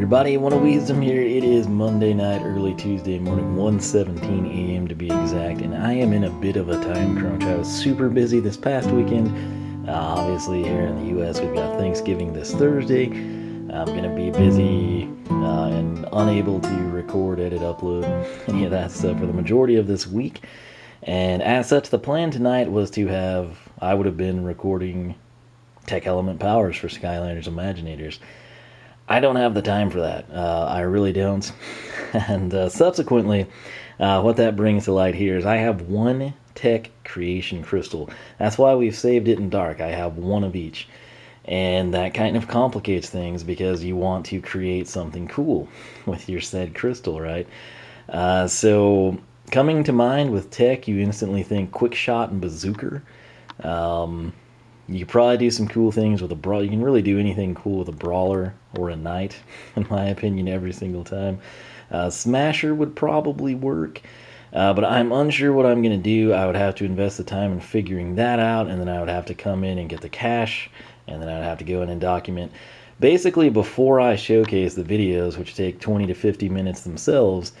everybody, one of Wiisdom here. It is Monday night, early Tuesday morning, 1:17 a.m. to be exact, and I am in a bit of a time crunch. I was super busy this past weekend. Obviously here in the US we've got Thanksgiving this Thursday. I'm going to be busy and unable to record, edit, upload, any of that stuff for the majority of this week. And as such, the plan tonight was I would have been recording Tech Element Powers for Skylanders Imaginators. I don't have the time for that. I really don't. And subsequently, what that brings to light here is I have one Tech Creation Crystal. That's why we've saved it in Dark. I have one of each. And that kind of complicates things because you want to create something cool with your said crystal, right? So coming to mind with Tech, you instantly think Quick Shot and Bazooka. You can probably do some cool things with a brawler. You can really do anything cool with a brawler or a knight, in my opinion, every single time. Smasher would probably work, but I'm unsure what I'm going to do. I would have to invest the time in figuring that out, and then I would have to come in and get the cash, and then I'd have to go in and document. Basically, before I showcase the videos, which take 20 to 50 minutes themselves,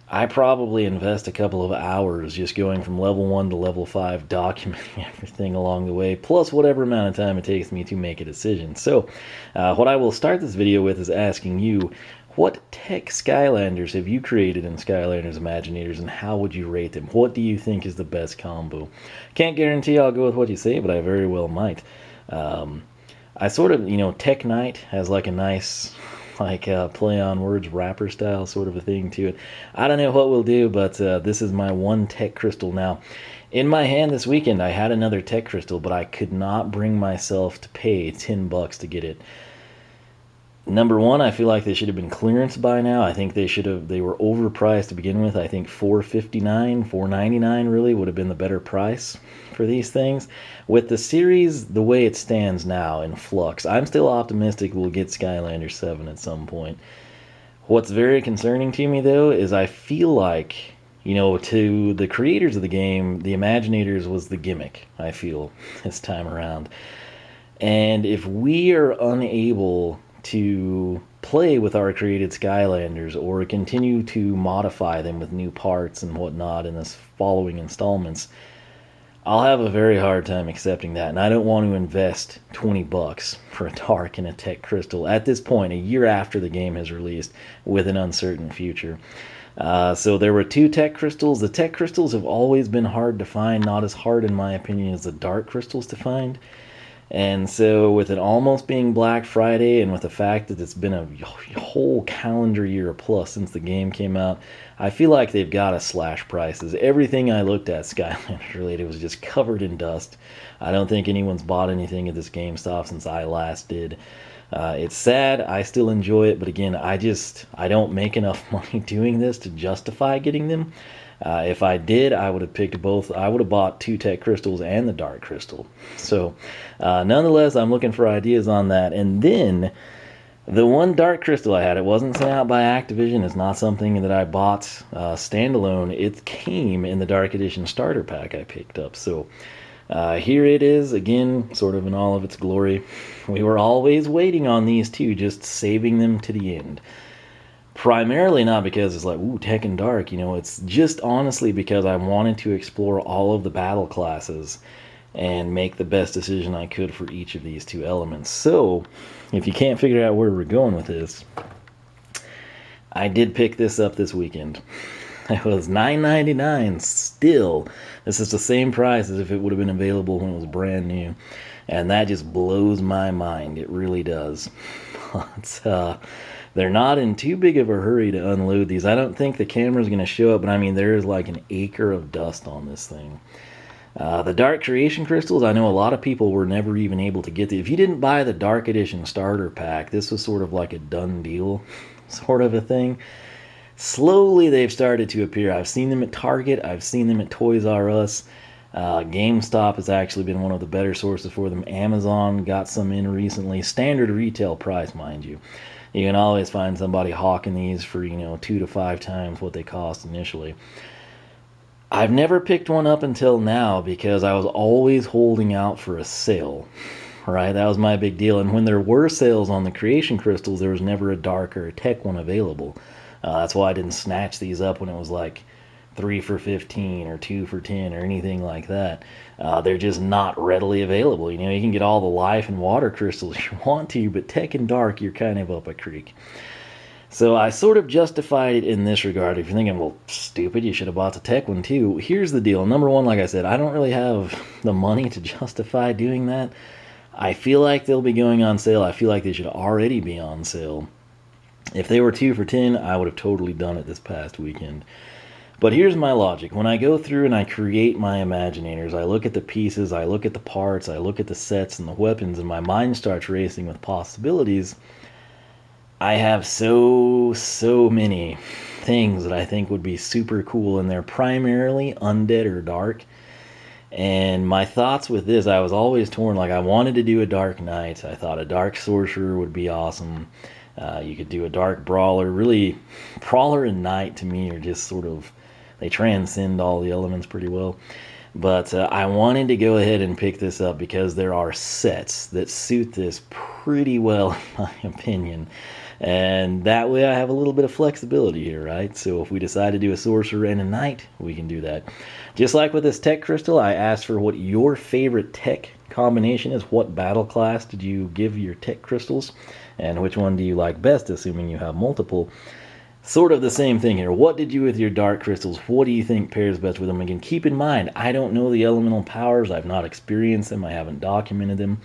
I probably invest a couple of hours just going from level 1 to level 5, documenting everything along the way, plus whatever amount of time it takes me to make a decision. So, what I will start this video with is asking you, what Tech Skylanders have you created in Skylanders Imaginators, and how would you rate them? What do you think is the best combo? Can't guarantee I'll go with what you say, but I very well might. I sort of, Tech Knight has like a nice play on words, rapper style sort of a thing to it. I don't know what we'll do, but this is my one Tech Crystal now. In my hand this weekend, I had another Tech Crystal, but I could not bring myself to pay $10 to get it. Number one, I feel like they should have been clearance by now. I think they were overpriced to begin with. I think $4.59, $4.99 really would have been the better price for these things. With the series the way it stands now in flux, I'm still optimistic we'll get Skylanders 7 at some point. What's very concerning to me though is I feel like, to the creators of the game, the Imaginators was the gimmick, I feel, this time around. And if we are unable to play with our created Skylanders or continue to modify them with new parts and whatnot in this following installments, I'll have a very hard time accepting that, and I don't want to invest $20 for a Dark and a Tech Crystal at this point, a year after the game has released, with an uncertain future. So there were two Tech Crystals. The Tech Crystals have always been hard to find, not as hard in my opinion as the Dark Crystals to find. And so with it almost being Black Friday, and with the fact that it's been a whole calendar year plus since the game came out, I feel like they've got to slash prices. Everything I looked at Skylanders related was just covered in dust. I don't think anyone's bought anything at this GameStop since I last did. It's sad. I still enjoy it, but again, I don't make enough money doing this to justify getting them. If I did, I would have picked both. I would have bought two Tech Crystals and the Dark Crystal. So, nonetheless, I'm looking for ideas on that. And then, the one Dark Crystal I had, it wasn't sent out by Activision. It's not something that I bought standalone. It came in the Dark Edition starter pack I picked up. So, here it is, again, sort of in all of its glory. We were always waiting on these two, just saving them to the end. Primarily not because it's like, ooh, Tech and Dark, it's just honestly because I wanted to explore all of the battle classes and make the best decision I could for each of these two elements. So, if you can't figure out where we're going with this, I did pick this up this weekend. It was $9.99 still. This is the same price as if it would have been available when it was brand new. And that just blows my mind. It really does. But, they're not in too big of a hurry to unload these. I don't think the camera's going to show up, but I mean, there's like an acre of dust on this thing. The Dark Creation Crystals, I know a lot of people were never even able to get these. If you didn't buy the Dark Edition starter pack, this was sort of like a done deal sort of a thing. Slowly they've started to appear. I've seen them at Target. I've seen them at Toys R Us. GameStop has actually been one of the better sources for them. Amazon got some in recently. Standard retail price, mind you. You can always find somebody hawking these for, 2 to 5 times what they cost initially. I've never picked one up until now because I was always holding out for a sale. right? That was my big deal. And when there were sales on the creation crystals, there was never a dark or a tech one available. That's why I didn't snatch these up when it was like 3 for 15 or 2 for 10 or anything like that. They're just not readily available. You know, you can get all the life and water crystals you want to, but tech and dark, you're kind of up a creek. So I sort of justified it in this regard. If you're thinking, well, stupid, you should have bought the tech one too. Here's the deal. Number one, like I said, I don't really have the money to justify doing that. I feel like they'll be going on sale. I feel like they should already be on sale. If they were 2 for 10, I would have totally done it this past weekend. But here's my logic. When I go through and I create my Imaginators, I look at the pieces, I look at the parts, I look at the sets and the weapons, and my mind starts racing with possibilities. I have so many things that I think would be super cool, and they're primarily undead or dark. And my thoughts with this, I was always torn. Like, I wanted to do a Dark Knight. I thought a Dark Sorcerer would be awesome. You could do a Dark Brawler. Really, Brawler and Knight to me are just sort of, they transcend all the elements pretty well. But I wanted to go ahead and pick this up because there are sets that suit this pretty well, in my opinion. And that way I have a little bit of flexibility here, right? So if we decide to do a Sorcerer and a Knight, we can do that. Just like with this Tech Crystal, I asked for what your favorite Tech combination is. What battle class did you give your Tech Crystals? And which one do you like best, assuming you have multiple? Sort of the same thing here. What did you with your Dark Crystals? What do you think pairs best with them? Again, keep in mind, I don't know the elemental powers. I've not experienced them. I haven't documented them.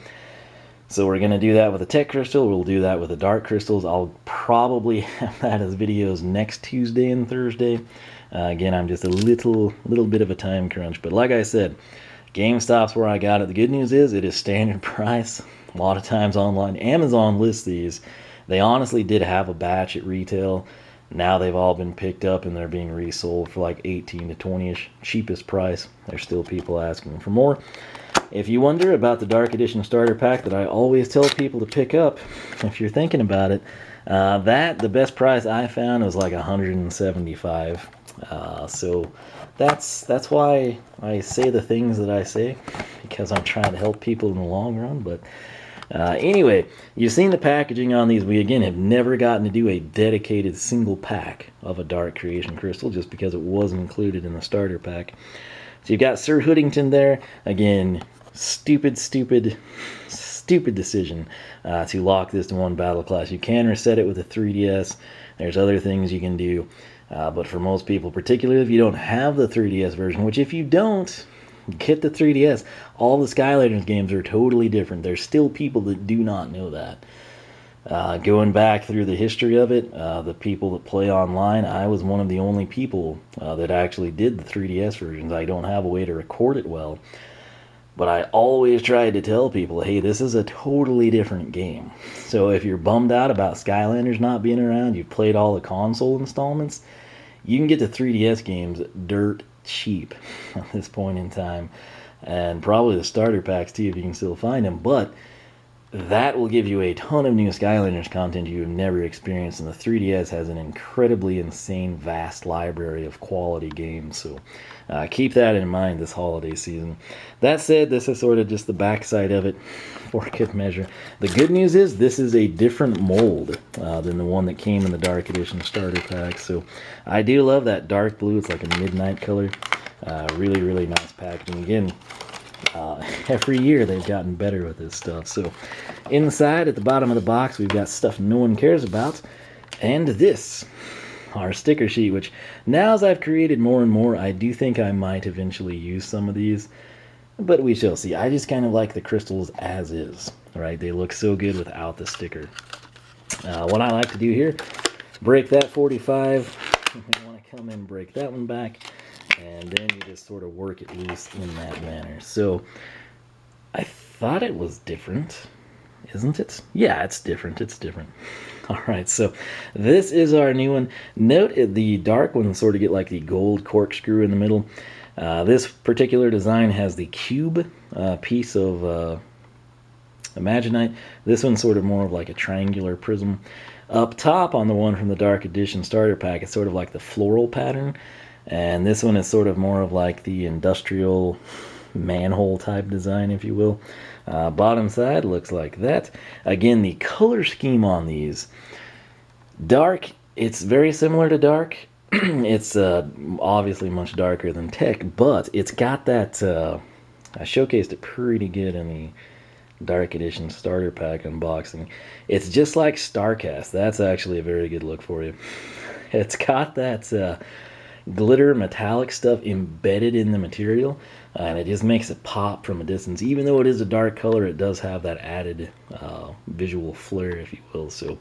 So we're going to do that with a Tech Crystal. We'll do that with the Dark Crystals. I'll probably have that as videos next Tuesday and Thursday. Again, I'm just a little bit of a time crunch. But like I said, GameStop's where I got it. The good news is it is standard price. A lot of times online, Amazon lists these. They honestly did have a batch at retail. Now they've all been picked up and they're being resold for like 18 to 20-ish, cheapest price. There's still people asking for more. If you wonder about the Dark Edition Starter Pack that I always tell people to pick up, if you're thinking about it, the best price I found was like $175. So that's why I say the things that I say, because I'm trying to help people in the long run. But anyway, you've seen the packaging on these. We, again, have never gotten to do a dedicated single pack of a Dark Creation Crystal just because it wasn't included in the starter pack. So you've got Sir Hoodington there. Again, stupid decision to lock this to one battle class. You can reset it with a 3DS. There's other things you can do. But for most people, particularly if you don't have the 3DS version, which if you don't, get the 3DS. All the Skylanders games are totally different. There's still people that do not know that. Going back through the history of it, the people that play online, I was one of the only people that actually did the 3DS versions. I don't have a way to record it well. But I always tried to tell people, hey, this is a totally different game. So if you're bummed out about Skylanders not being around, you've played all the console installments, you can get the 3DS games dirt cheap at this point in time. And probably the starter packs too, if you can still find them. But that will give you a ton of new Skylanders content you have never experienced, and the 3DS has an incredibly insane, vast library of quality games, so keep that in mind this holiday season. That said, this is sort of just the backside of it for good measure. The good news is this is a different mold than the one that came in the Dark Edition starter pack, so I do love that dark blue. It's like a midnight color. Really nice packaging. Again, every year they've gotten better with this stuff. So inside at the bottom of the box we've got stuff no one cares about, and this, our sticker sheet, which now as I've created more and more, I do think I might eventually use some of these, but we shall see. I just kind of like the crystals as is, right? They look so good without the sticker. What I like to do here, break that 45. You want to come in and break that one back, and then you just sort of work it loose in that manner. So I thought it was different, isn't it? Yeah, it's different. It's different. All right, so this is our new one. Note the dark ones sort of get like the gold corkscrew in the middle. This particular design has the cube piece of Imaginite. This one's sort of more of like a triangular prism. Up top on the one from the Dark Edition starter pack, it's sort of like the floral pattern. And this one is sort of more of like the industrial manhole type design, if you will. Bottom side looks like that. Again, the color scheme on these, dark, it's very similar to dark. It's obviously much darker than tech, but it's got that, I showcased it pretty good in the Dark Edition starter pack unboxing. It's just like StarCast. That's actually a very good look for you. It's got that glitter metallic stuff embedded in the material, and it just makes it pop from a distance. Even though it is a dark color, it does have that added visual flair, if you will. So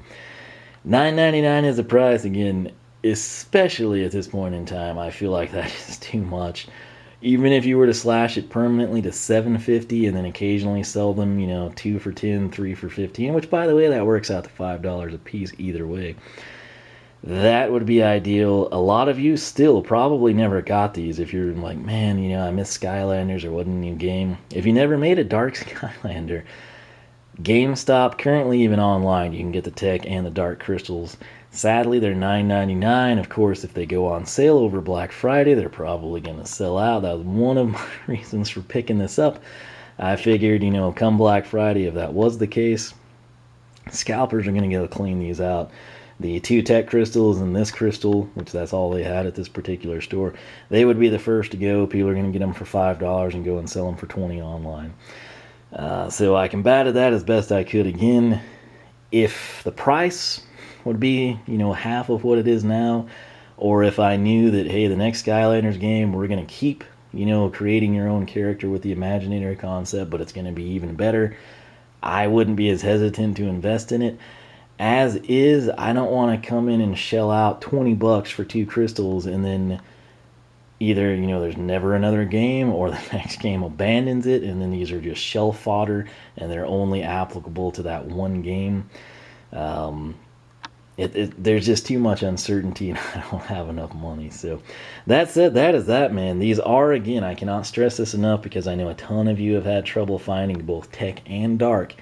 $9.99 is the price. Again, especially at this point in time, I feel like that is too much. Even if you were to slash it permanently to $7.50 and then occasionally sell them, 2 for $10, 3 for $15, which, by the way, that works out to $5 a piece either way. That would be ideal. A lot of you still probably never got these if you're like, man, I miss Skylanders, or wasn't a new game. If you never made a Dark Skylander, GameStop, currently even online, you can get the tech and the dark crystals. Sadly, they're $9.99. Of course, if they go on sale over Black Friday, they're probably going to sell out. That was one of my reasons for picking this up. I figured, come Black Friday, if that was the case, scalpers are going to go clean these out. The 2 tech crystals and this crystal, which that's all they had at this particular store, they would be the first to go. People are going to get them for $5 and go and sell them for $20 online. So I combated that as best I could. Again, if the price would be, half of what it is now, or if I knew that, hey, the next Skylanders game, we're going to keep, creating your own character with the Imaginator concept, but it's going to be even better, I wouldn't be as hesitant to invest in it. As is, I don't want to come in and shell out $20 for 2 crystals and then either, there's never another game, or the next game abandons it, and then these are just shelf fodder and they're only applicable to that one game. There's just too much uncertainty, and I don't have enough money. So that's it. That is that, man. These are, again, I cannot stress this enough because I know a ton of you have had trouble finding both tech and dark.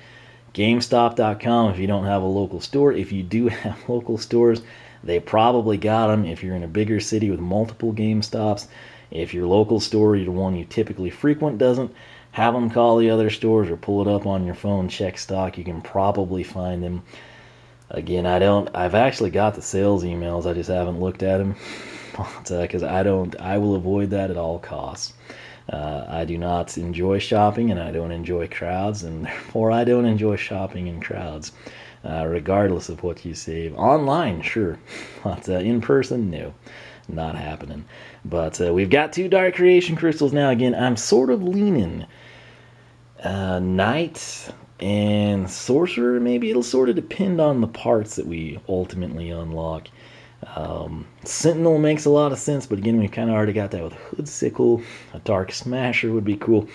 GameStop.com if you don't have a local store. If you do have local stores, they probably got them if you're in a bigger city with multiple GameStops. If your local store, the one you typically frequent, doesn't, have them call the other stores or pull it up on your phone, check stock. You can probably find them. Again, I've actually got the sales emails, I just haven't looked at them, because I will avoid that at all costs. I do not enjoy shopping, and I don't enjoy crowds, and therefore I don't enjoy shopping in crowds, regardless of what you save. Online, sure, but in person, no, not happening. But we've got 2 Dark Creation Crystals now. Again, I'm sort of leaning Knight and Sorcerer, maybe. It'll sort of depend on the parts that we ultimately unlock. Sentinel makes a lot of sense, but again, we've kind of already got that with Hood Sickle. A Dark Smasher would be cool.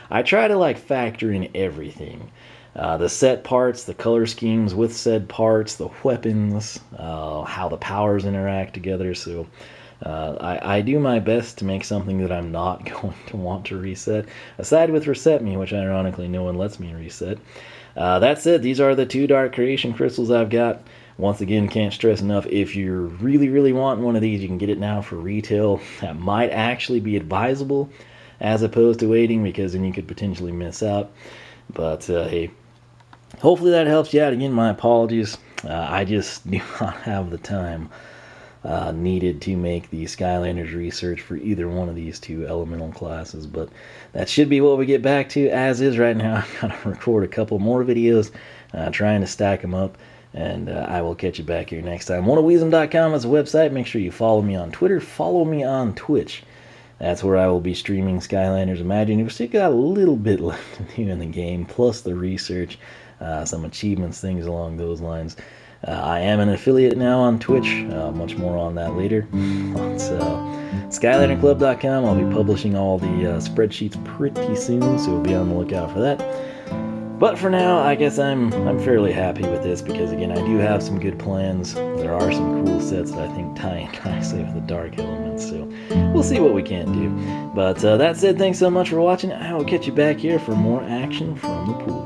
I try to factor in everything. The set parts, the color schemes with said parts, the weapons, how the powers interact together. So I do my best to make something that I'm not going to want to reset, aside with Reset Me, which ironically no one lets me reset. That said, these are the 2 Dark Creation Crystals I've got. Once again, can't stress enough, if you're really, really wanting one of these, you can get it now for retail. That might actually be advisable as opposed to waiting, because then you could potentially miss out. But hey, hopefully that helps you out. Again, my apologies. I just do not have the time needed to make the Skylanders Research for either one of these 2 elemental classes, but that should be what we get back to. As is right now, I'm going to record a couple more videos, trying to stack them up, and I will catch you back here next time. Wiisdom.com is a website. Make sure you follow me on Twitter, follow me on Twitch. That's where I will be streaming Skylanders Imaginators. Still got a little bit left to do in the game, plus the research, some achievements, things along those lines. I am an affiliate now on Twitch. Much more on that later. So, SkylanderClub.com. I'll be publishing all the spreadsheets pretty soon, so be on the lookout for that. But for now, I guess I'm fairly happy with this, because again, I do have some good plans. There are some cool sets that I think tie in nicely with the dark elements, so we'll see what we can do. But that said, thanks so much for watching. I will catch you back here for more action from the pool.